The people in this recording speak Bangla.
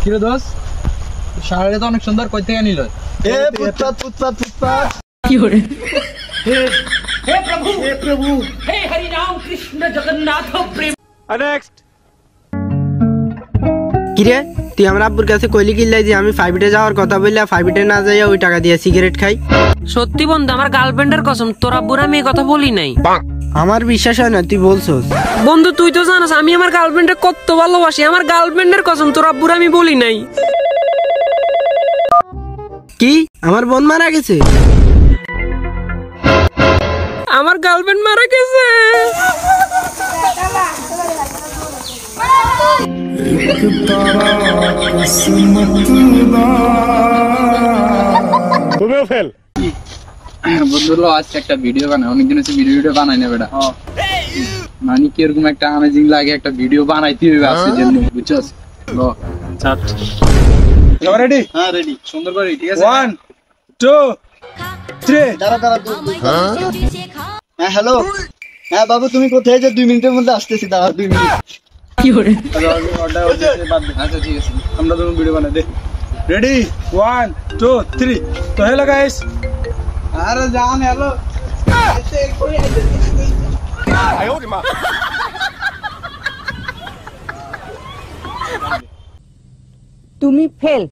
কিরে দোস্ত শাড়িটা তো অনেক সুন্দর, কই থেকে নিল? এ পুৎপাত কি হরে हे प्रभु हे हरि राम कृष्ण जगन्नाथ प्रेम। नेक्स्ट কিরে তুই আমার আব্বুর কাছে কইলি কিল্লাই যে আমি ফাইভে যাওয়ার কথা বললে ফাইভে না যাইয়া ওই টাকা দিয়ে সিগারেট খাই। সত্যি বন্ধু আমার গার্লফ্রেন্ডের কসম তোর আব্বুর আমি এই কথা বলি নাই। আমার বিশ্বাস হয় না, তুই বলছস। বন্ধু তুই তো জানিস আমি আমার গার্লফ্রেন্ডকে কত ভালোবাসি, আমার গার্লফ্রেন্ডের কসম তোর আব্বুর আমি বলি নাই। কি আমার বোন মারা গেছে? আমার গার্লফ্রেন্ড মারা গেছে। তুমিও ফেল। বন্ধুরা আজকে একটা ভিডিও বানাই, অনেকদিন হচ্ছে ভিডিও বানাই না বেটা। মানে কি এরকম একটা আমেজিং লাগে, একটা ভিডিও বানাইতে হবে আজকে জন্য, বুঝছস? রেডি? হ্যাঁ রেডি। সুন্দর করে, ঠিক আছে? 1 2 3 দাঁড়া হ্যাঁ হ্যালো, হ্যাঁ বাবু তুমি কোথায় যে 2 মিনিটের মধ্যে আসতেছি, দাঁড়া 2 মিনিট। কি হরে আচ্ছা ঠিক আছে, আমরা দুজন ভিডিও বানাই দে। রেডি 1 2 3। তো হ্যালো গাইস, আরে জান হ্যালো। তুমি ফেল।